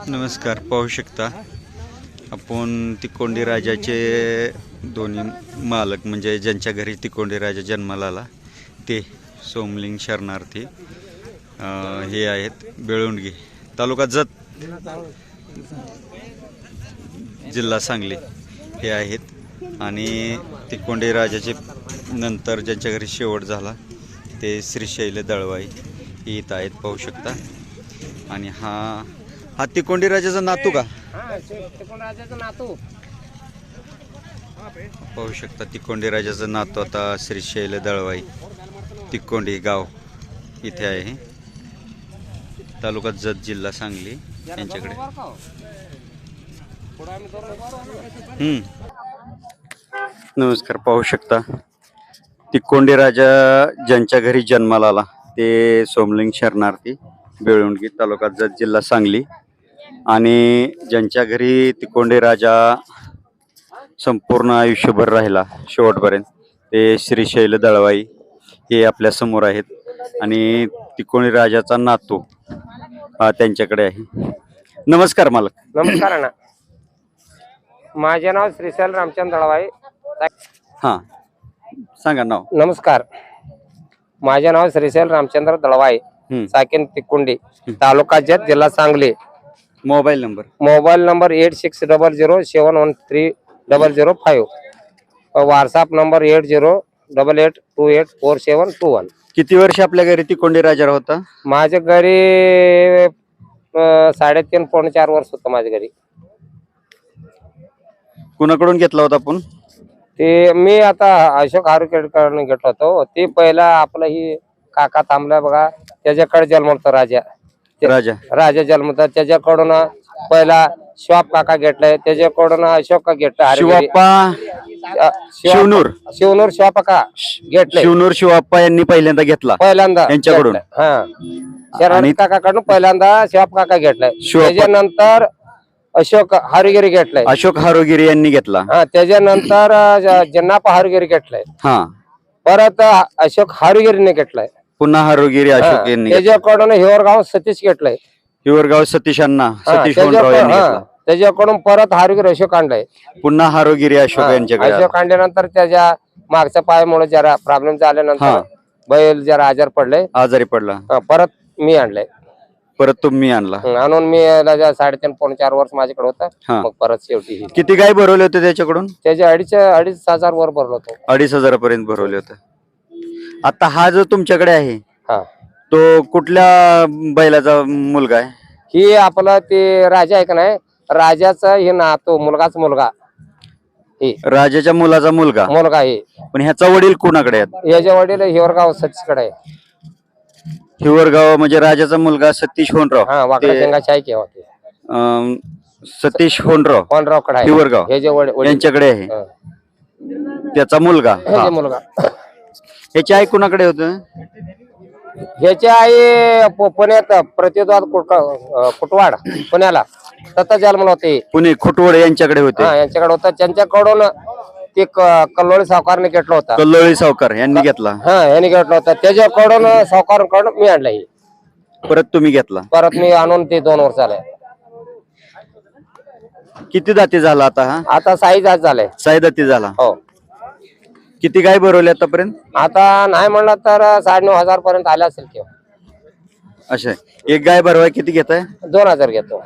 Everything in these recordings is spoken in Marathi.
नमस्कार, पाहू शकता आपण तिकोंडी राजाचे दोन्ही मालक म्हणजे ज्यांच्या घरी तिकोंडी राजा जन्माला आला ते सोमलिंग शरणार्थी हे आहेत बेळुंडगी तालुका जत जिल्हा सांगली हे आहेत आणि तिकोंडी राजाचे नंतर ज्यांच्या घरी शेवट झाला ते श्रीशैल दळवाई इथं आहेत पाहू शकता. आणि हा तिकोंडी राजाचा नातू का? पाहू शकता तिकोंडी राजाचा नातू आता श्रीशैल दळवाई तिकोंडी गाव इथे आहे तालुका जत जिल्हा सांगली यांच्याकडे. नमस्कार, पाहू शकता तिकोंडी राजा ज्यांच्या घरी जन्माला आला ते सोमलिंग शरणार्थी बेळुंडगी तालुका जत जिल्हा सांगली आणि ज्यांच्या घरी तिकोंडी राजा संपूर्ण आयुष्यभर राहिला शेवटपर्यंत ते श्रीशैल दळवाई हे आपल्या समोर आहेत आणि तिकोंडी राजाचा नातू हा त्यांच्याकडे आहे. नमस्कार मालक. नमस्कार ना, माझे नाव श्रीशैल रामचंद्र दळवाई. हां, सांगा नाव. नमस्कार, माझे नाव श्रीशैल रामचंद्र दळवाई, साकेन तिकोंडी, तालुका जत, जिल्हा Sangli. Mobile number 860071130005. WhatsApp number 8088284721. किती वर्ष आपल्या घरी तिकोंडी राजा होता? माझ्या घरी 3.5 पावणे 4 वर्ष होतं माझ्या घरी. कुणाकडून घेतला होता आपण? ते मी आता अशोक हारुकेडकडून घेतलो होतो. ते पहिला आपला ही काका थांबला बघा, त्याच्याकडे जन्मवतो राजा जन्मतात. त्याच्याकडून पहिला शिवाप काका घेतलाय, त्याच्याकडून अशोक घेतला. शिवनूर शिवापा घेतले. शिवनूर शिवाप्पा यांनी पहिल्यांदा घेतला त्यांच्याकडून. हा, शरण काकाकडून पहिल्यांदा शिवाप काका घेतलाय. त्याच्यानंतर अशोक हारुगिरी घेतलाय. अशोक हारुगिरी यांनी घेतला. हा, त्याच्यानंतर जन्नाप्पा हारुगिरी घेतलाय. हा, परत अशोक हारुगिरीने घेतलाय. पुन्हा हारुगिरी अशोक यांनी. त्याच्याकडून हिवरगाव सतीश घेतलाय. हिवरगाव सतीशांना सतीश होनराव यांनी घेतला. त्याच्याकडून परत हारुगिरी अशोक आणलाय. पुन्हा हारुगिरी अशोक यांच्याकडे. अशोक आणल्यानंतर त्याच्या मागच्या पायामुळे जरा प्रॉब्लेम झाल्यानंतर बैल जरा आजारी पडला. परत मी आणलाय. परत तुम्ही आणला. आणून मी 3.5 पावणे 4 वर्ष माझ्याकडे होता. मग परत शेवटी किती गाय भरवले होते त्याच्याकडून? त्याचे 2,500 वर भरलो होतो. 2,500 पर्यंत भरवले होते. आता हा जो तुमच्याकडे आहे हा, तो कुठल्या बैलाचा मुलगा आहे? ही आपला ते राजा आहे का नाही, राजाचा हे ना तो मुलगा राजाच्या मुलाचा मुलगा आहे. पण ह्याचा वडील कोणाकडे आहेत? याच्या वडील हिवरगाव सतीशकडे आहे. हिवरगाव म्हणजे राजाचा मुलगा सतीश होनराव. हा, वाकडा शेंगाची आहे केव्हा ते सतीश होनराव कडे हिवरगाव यांच्याकडे आहे. त्याचा मुलगा ह्याची आई कुणाकडे होत? ह्याची आई पुण्यात प्रतिद्वाद कुटवाड पुण्याला तथा जन्मला होते. पुणे खुटवड यांच्याकडे होते. यांच्याकडे होता. त्यांच्याकडून ते कल्लोळी सावकारने घेतला होता. कल्लोळी सावकार यांनी घेतला. यांनी घेतला होता. त्याच्याकडून सावकारांकडून मी आणला. परत तुम्ही घेतला. परत मी आणून ते 2 वर्ष झाले. किती दाती झाला आता हा? आता 6 जात झाले. 6 दाती झाला. हो. किती गाय भरवल्या आतापर्यंत? आता नाही म्हणलं तर 9,500 पर्यंत आले असेल किंवा. अच्छा, एक गाय भरवाय किती घेताय? 2,000 घेतो.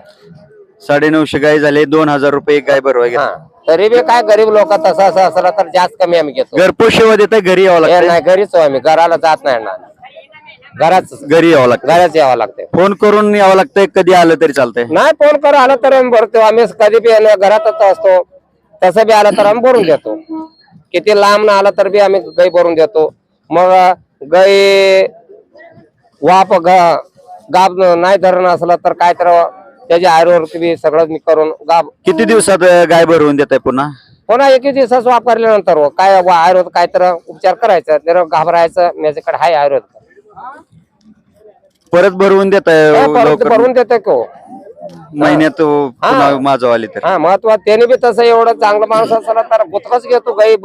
950 गाय झाले. 2,000 रुपये एक गाय भरवाय घेतो. तरी बी काय गरीब लोक तसं असलं तर जास्त कमी आम्ही घेतो. घरपोच सेवा देताय? घरी यावं लागतं? नाही, घरीच आम्ही घराला जात नाही ना, घरी यावं लागतं. घराच यावं लागतंय. फोन करून यावं लागतंय? कधी आलं तरी चालतंय? नाही, फोन करून आलं तर आम्ही भरतो. आम्ही कधी बी घरातच असतो. तसं बी आलं तर आम्ही भरून देतो. किती लांब ना आला तर बी आम्ही गाई भरून देतो. मग गाई गाब नाही धरण असलं तर काय तर त्याच्या आयुर्वेद बी सगळं मी करून गाब. किती दिवसात गाय भरवून देताय? पुन्हा 1 दिवसाच वापरल्यानंतर काय आयुर्वेद काय तर उपचार करायचं, जर घाबरायचं माझ्याकडे हाय आयुर्वेद. परत भरवून देताय? भरून देतोय की महिन्यात माझं आली तर. महत्वाचं त्याने बी तसं एवढं चांगलं माणूस असला तर गुतकच घेतो गाई.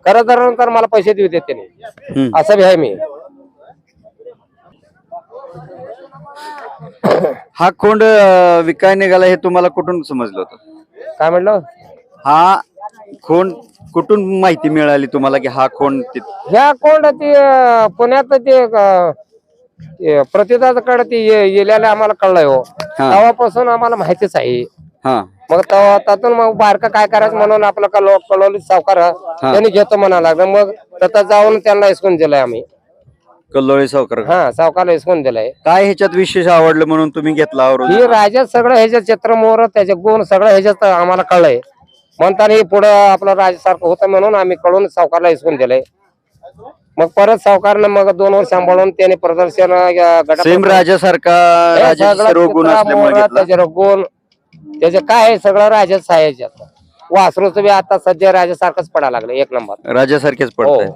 खरं तर मला पैसे देऊ देते असं बी आहे मी. हा खोंड विकाय निघाला हे तुम्हाला कुठून समजलं होतं? काय म्हणलं? हा खोंड कुठून माहिती मिळाली तुम्हाला की हा खोंड ह्या कोंड ते पुण्यात ते प्रतिदाकडे ते येल्याला आम्हाला कळलंय हो. हा. तेव्हापासून आम्हाला माहितीच आहे. हा मग त्यातून मग बारका काय करायचं म्हणून आपलं कळवली सावकार त्यांनी घेतो म्हणा लागलं. मग तिथं जाऊन त्यांना हिसकून दिलंय आम्ही. कल्लोळी सावकार. हा सावकारला हिसकून दिलंय. काय ह्याच्यात विशेष आवडलं म्हणून तुम्ही घेतला आवरून? ही राजा सगळं ह्याच्यात चित्र मोर त्याचे गुण सगळं ह्याच्यात आम्हाला कळलंय. म्हणताना हे पुढं आपलं राजासारखं होतं म्हणून आम्ही कळून सावकारला हिसकून दिलंय. मग परत सावकारनं मग 2 वर्ष सांभाळून त्याने प्रदर्शन सेम राजासारखा राजाचे सर्व गुण असल्यामुळे घेतला. त्याचे गुण त्याचे काय आहे सगळं राजाच आहे याच्यात. वासरूच बी आता सध्या राजासारखंच पडायला लागलं 1 नंबर. राजासारखेच पडत.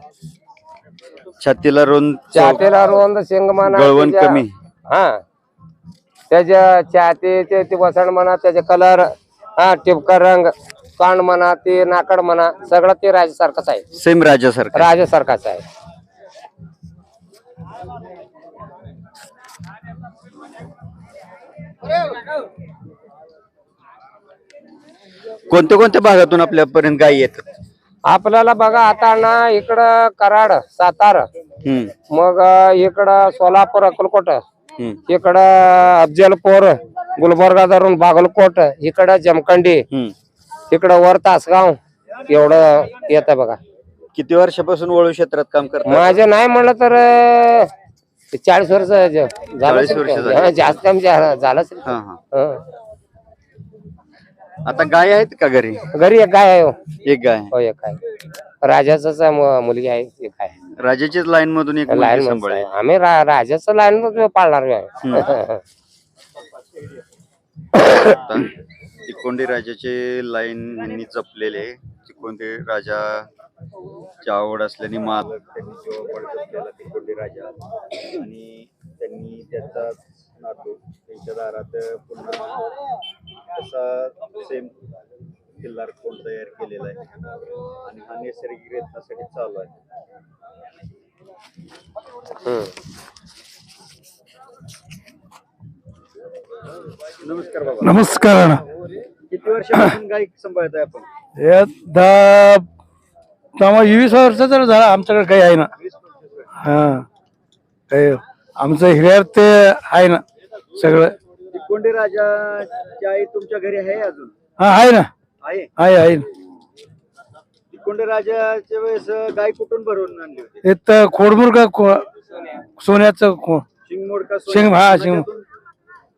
छातीला रुंद, छातीला रुंद, शिंगमाना गळवण कमी. हा त्याच्या छातीचे ते वसण म्हणा, त्याचे कलर, हा टिपका रंग, कांड म्हणा, ते नाकड म्हणा, सगळं ते राजासारखंच आहे. सेम राजासारखं. राजासारखाच आहे. कोणत्या कोणत्या भागातून आपल्यापर्यंत गायी येतात? आपल्याला बघा आता ना इकडं कराड, सातारा, मग इकडं सोलापूर, अक्कलकोट, इकडं अफजलपूर, गुलबर्गा धरून बागलकोट, इकडं जमखंडी, इकडं वर तासगाव, एवढं येत बघा. किती वर्षापासून वळू क्षेत्रात काम करतात? माझे नाही म्हणलं तर 40 वर्ष झालं. 40 वर्ष झाली. जास्त कमी झालं असेल. आता गाय आहेत का घरी? घरी एक गाय आहे हो. एक गाय. हो एक आहे. राजाच मुलगी आहे एक आहे. राजाचीच लाईन मधून एक लाईन सांभाळली. आम्ही राजाचं लाईन पाळणार आहे. तिकोंडी राजाचे लाईन यांनी जपलेले. तिकोंडी राजाची आवड असल्याने मालक त्यांनी जेव्हा बळकट केला तिकोंडी राजा आणि त्यांनी त्याचा नातू त्यांच्या दारात पुन्हा तसा सेम किल्लार कोण तयार केलेला आहे आणि हा नैसर्गिक रेतनासाठी चालू आहे. नमस्कार बाबा. नमस्कार. किती वर्षापासून गाय सांभाळताय आपण? हे 20 वर्ष तर झाला आमच्याकडे काही आहे ना. हा काही आमचं हिऱ्यावर ते आहे ना सगळं. तिकोंडी राजाची आई तुमच्या घरी आहे अजून? हा आहे ना. आहे आहे. तिकोंडी राजाच्या वेळेस गाय कुठून भरवून आणली होती? हे खोडमुर का सोन्याचं शिंगमोडका शिंग, हा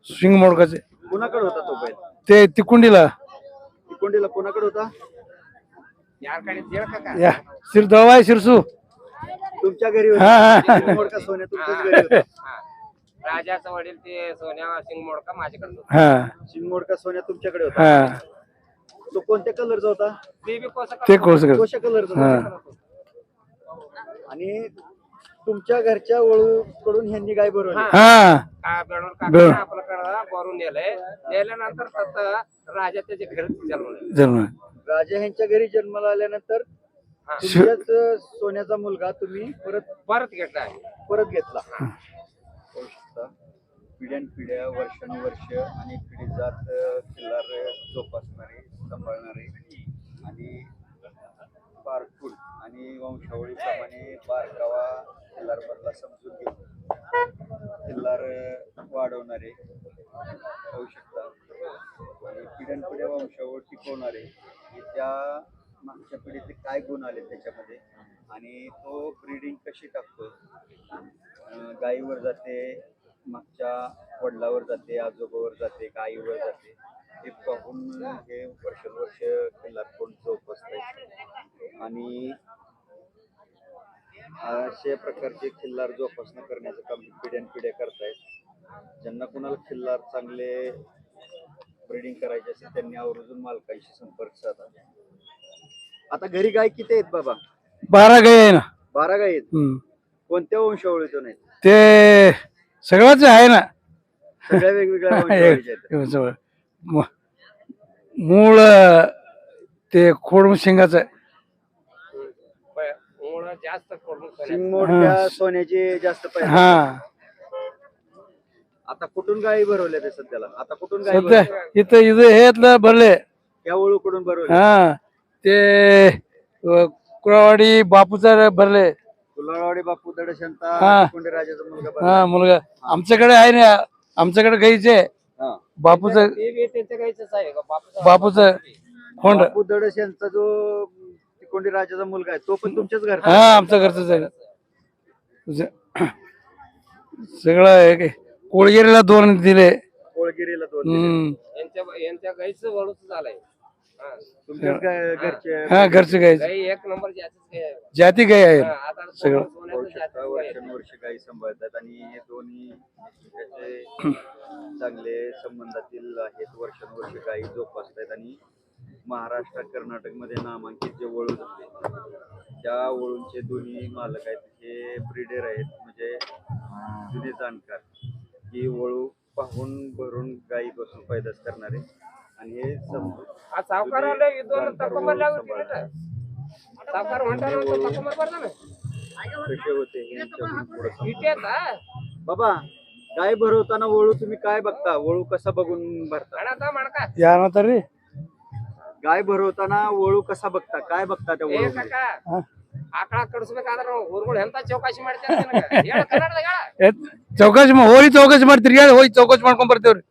शिंग मोडकाचे. कुणाकडे होता तो बैल? ते तिकुंडीला तिकोंडीला कुणाकडे होता? या शिरदवा आहे शिरसू तुमच्या घरी होता? हा. शिंगमोडका सोन्या तुमच्याच घरी होता? राजाचं वडील ते सोन्या सिंग मोडका माझ्याकडे. हा. शिंगमोडका सोन्या तुमच्याकडे होता? हा. तो कोणत्या कलरचा होता? ते कोर्स कोशा कलरचा होता. आणि तुमच्या घरच्या वळू कडून ह्यांनी गाय भरवली? हा. भरून नेलंय. नेल्यानंतर राजा त्याच्या घरी जन्म राजा ह्यांच्या घरी जन्माला आल्यानंतर तुमच्याच सोन्याचा मुलगा तुम्ही परत घेतला. पिढ्यानपिढ्या वर्षानुवर्ष आणि पिढी जात किल्लार जोपासणारे, सांभाळणारे आणि पारखून आणि वंशावळीप्रमाणे बारकावा किल्लार बदला समजून घेऊन किल्लार वाढवणारे होऊ शकतात आणि पिढ्यानपिढ्या वंशावळ टिकवणारे त्या मागच्या पिढीतले काय गुण आले त्याच्यामध्ये आणि तो ब्रीडिंग कशी टाकतो. गायीवर जाते, मागच्या वडिलावर जाते, आजोबावर जाते, गायीवर जाते, हे पाहून हे वर्षानुवर्ष किल्लार कोण जोपासतात आणि अशा प्रकारचे खिल्लार जोपासना करण्याचं काम पिढ्यानपिढ्या करतायत. ज्यांना कुणाला खिल्लार चांगले ब्रीडिंग करायचे असेल त्यांनी आवर्जून मालकांशी संपर्क साधा. आता घरी गाय किती आहेत बाबा? 12 गाय आहे ना. 12 गाय आहेत. कोणत्या वंशावळीतून आहेत? ते सगळंच आहे ना. सगळ्या वेगवेगळ्या वंशावळीच्या आहेत. मूळ ते खोड शिंगाचं आहे. जास्त शिंगमोडक्या सोन्याची जास्त पाहिजे. हा. आता कुठून गायी भरवल्या ते सध्याला? आता कुठून गायी सध्या भरवल्या? इथं हेतलं भरले. या वळूकडून भरवल्या? हा ते कुळावाडी बापूचा भरले. कुलाळवाडी बापू दडशंता हा. तिकोंडे राजाचा मुलगा हा भरला. मुलगा आमच्याकडे आहे ना, आमच्याकडे गाईचे हा. बापूचं ते बी त्यांच्या गाईचंच आहे का? बापूचं खोंड. बापू दडश यांचा जो तिकोंडे राजाचा मुलगा आहे तो पण तुमच्याच घरचा? हा आमच्या घरचंच आहे. सगळं आहे की. कोळगिरीला 2 दिले. कोळगिरीला 2 दिले. यांच्या गाईचं वळूच झालंय. हा. तुमच्याच घरचे? हा घरचे गाईचे गाई एक नंबर जातीच गाई आहे. जाती गाई आहेत आता सगळं. सोन्याचं जातीच गाई आहे. वर्षानुवर्ष गायी सांभाळतात आणि हे दोन्ही एकमेकाचे चांगले संबंधातील आहेत. वर्षानुवर्ष गायी जोपासतात आणि महाराष्ट्र कर्नाटक मध्ये नामांकित जे वळू होते त्या वळूंचे दोन्ही मालक आहेत हे ब्रीडर आहेत, म्हणजे जुने जाणकार. ही वळू पाहून भरून गायी पासून पैदास करणारे आणि हे आज सावकाराला ही दोन तक्रार लागली ना. सावकार म्हणतात ना, तो तक्रार भरला ना. कसे होते हे यांच्याकडून पुढं समजून. इटेच हा. बाबा, गाय भरवताना वळू तुम्ही काय बघता? वळू कसा बघून भरता? मणका मणका. या ना तरी गाय भरवताना वळू कसा बघता? काय बघता त्या ए वळू? काका आकडा ಕಡಿಸ್ಬೇಕಾದ್ರೆ ಹುಡುಗರು ಎಂತ ಚೌಕಾಶಿ ಮಾಡ್ತಾರೆ ಹೇಳ ಕನ್ನಡದಾಗ ಚೌಕಾಶಿ ಹೋಗಿ ಚೌಕಾಶಿ ಮಾಡ್ತೀರಿ ಹೇಳಿ ಹೋಗಿ ಚೌಕಾಶಿ ಮಾಡ್ಕೊಂಡ್ ಬರ್ತೇವ್ರಿ.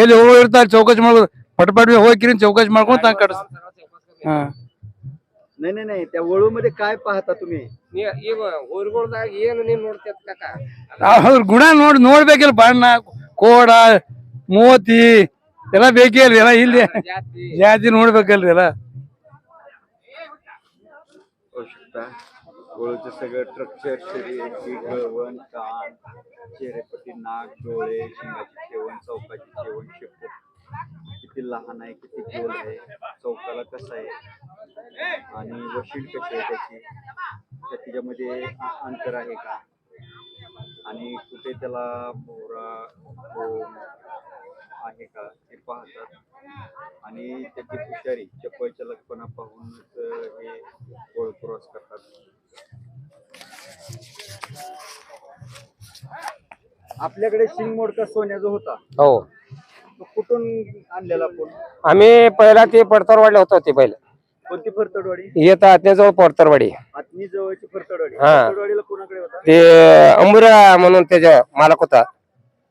ಎಲ್ಲಿ ಹೋಗೋ ಇರ್ತಾರೆ ಚೌಕಾಶಿ ಮಾಡ್ಬೋದು. ಪಟಪಟ ಹೋಗಿ ಚೌಕಾಶಿ ಮಾಡ್ಕೊಂಡ್ ತಂಗ ಕಡ್ಸ್. ಹಾ नाही नाही नाही, त्या वळू मध्ये काय पाहता तुम्ही? ಈಗ ಊರುಗಳ್ದಾಗ ಏನು ನೀನ್ ನೋಡ್ತೇತ್ ಕಾಕ? ಅವ್ರ ಗುಣ ನೋಡ್ಬೇಕಿಲ್ಲ. ಬಣ್ಣ ಕೋಡ ಮೋತಿ ಎಲ್ಲ ಬೇಕೇ ಅಲ್ರಿ. ಎಲ್ಲ ಇಲ್ಲಿ ಜಾತಿ ಜಾತಿ ನೋಡ್ಬೇಕಲ್ರಿ ಎಲ್ಲ. होऊ शकता वळूचं सगळं स्ट्रक्चर, शरीर, गळवण, कान, चेहरेपट्टी, नाक, डोळे, शिंगाची ठेवण, चौकाची ठेवण, शेपूट किती लहान आहे, किती गोल आहे, चौकाला कसं आहे आणि वशील कशी आहे त्याची, त्याच्यामध्ये अंतर आहे का आणि कुठे त्याला भोवरा आहे का ते पाहतात आणि त्याची हुशारी, चपळ चलकपणा पाहूनच हे ओळख क्रॉस करतात. आपल्याकडे शिंगमोडका सोन्या जो होता हो तो कुठून आणलेला आपण? आम्ही पहिला ते पडतरवाडले होतो. ते पहिलं कोणती फरतडवाडी? येत आत्याजवळ पडतरवाडी. आत्मी जवळची फरतडवाडी. हा. फरतडवाडीला कोणाकडे होता? ते अंबुऱ्या म्हणून त्याच्या मालक होता.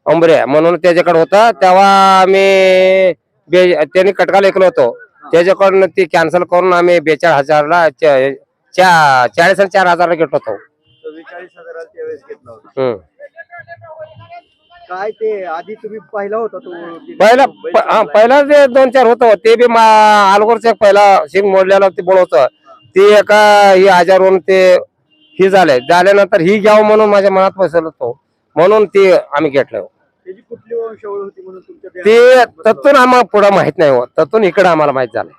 अंबुऱ्या म्हणून त्याच्याकडे होता. तेव्हा आम्ही त्यांनी कटका लेखलो होतो. त्याच्याकडून ती कॅन्सल करून आम्ही 42,000ला 40 आणि 4,000ला घेतलो होतो. 44,000 त्यावेळेस घेतला होता. काय ते आधी तुम्ही पाहिला होता तो? पहिला जे 2-4 होतं ते बी अलगोरचा पहिला शिंग मोडलेला ते बोल होतं. ते एका ही आजारवरून ते ही झाल्यानंतर ही घ्यावं म्हणून माझ्या मनात बसलं होतो, म्हणून ते आम्ही घेतलं. त्याची कुठली वंशावळ होती म्हणून तुमच्या ते तत्तून आम्हाला पुढं माहित नाही हो. तत्तून इकडे आम्हाला माहित झालं.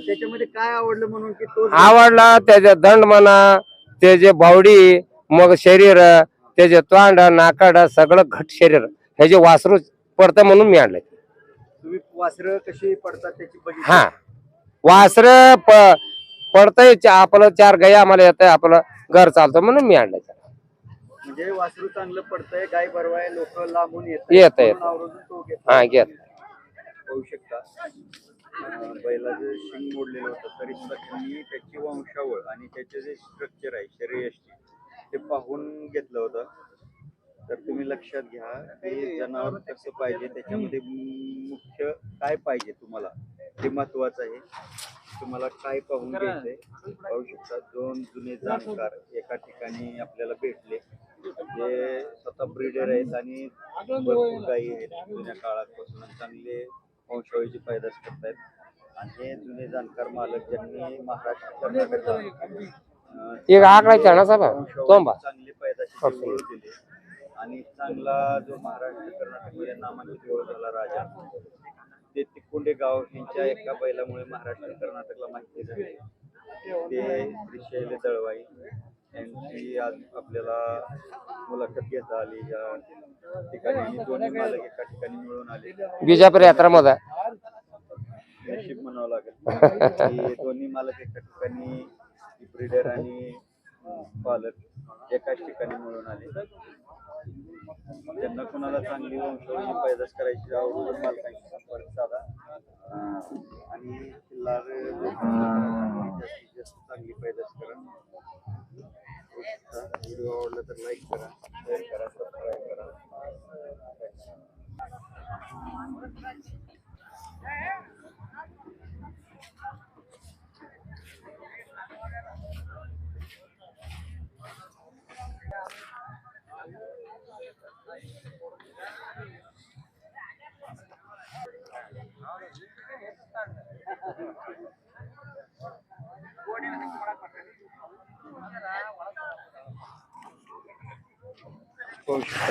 त्याच्यामध्ये काय आवडलं म्हणून की तो आवडला त्याचे दंड म्हणा, त्याचे बावडी, मग शरीर, त्याचे तोंड, नाकाड सगळं घट शरीर, ह्याचे वासरू पडतं म्हणून मी आणलंय. तुम्ही वासरं कशी पडतात त्याची बघितली? हा वासर पडतंय. आपलं 4 गाई आम्हाला येत आहे, आपलं घर चालतं म्हणून मी आणलंय. म्हणजे वासरू चांगलं पडतंय, गाय बरवाय लोक लांबून येत तो घेत. हा घेत. होऊ शकता बैलाचं शिंग मोडलेलं होतं तरी सुद्धा त्यांनी त्याची वंशावळ आणि त्याचे जे स्ट्रक्चर आहे शरीरयष्टी ते पाहून घेतलं होतं. तर तुम्ही लक्षात घ्या की जनावर कसं पाहिजे, त्याच्यामध्ये मुख्य काय पाहिजे तुम्हाला ते महत्वाचं आहे. तुम्हाला काय पाहून घ्यायचंय पाहू शकता. 2 जुने जाणकार एका ठिकाणी आपल्याला भेटले जे स्वतः ब्रीडर आहेत आणि भरपूर गायी आहेत जुन्या काळापासून, चांगले वंशावळीची पैदास करतायत. आणि हे जुने जाणकार मालक ज्यांनी महाराष्ट्र कर्नाटकला एक आकडा चढाचा तोंबा चांगली पैदाशी ओळख दिली आणि चांगला जो महाराष्ट्र कर्नाटकमध्ये नामांकित ओळख झाला राजा, ते तिकोंडे गाव यांच्या एका बैलामुळे महाराष्ट्र कर्नाटकला माहिती झाली. ते श्री दळवाई यांची आज आपल्याला मुलाखत घेता आली. या ठिकाणी दोन्ही मालक एका ठिकाणी मिळून आले. बिजापूर यात्रामध्ये नशीब म्हणावं लागेल की दोन्ही मालक एका ठिकाणी, ब्रीडर आणि पालक एकाच ठिकाणी मिळून आले. त्यांना कोणाला चांगली वंशावळी पैदास करायची आवड मालकांशी संपर्क साधा आणि लाभ जास्तीत जास्त चांगली पैदास करा. व्हिडिओ आवडला तर लाईक करा, शेअर करा, सबस्क्राईब करा.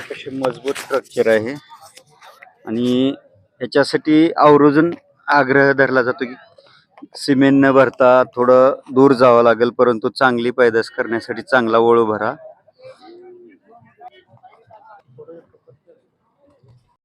कसे मजबूत स्ट्रक्चर आहे आणि याच्यासाठी आवर्जून आग्रह धरला जातो की सिमेंट न भरता थोडं दूर जावं लागेल, परंतु चांगली पैदास करण्यासाठी चांगला वळू भरा.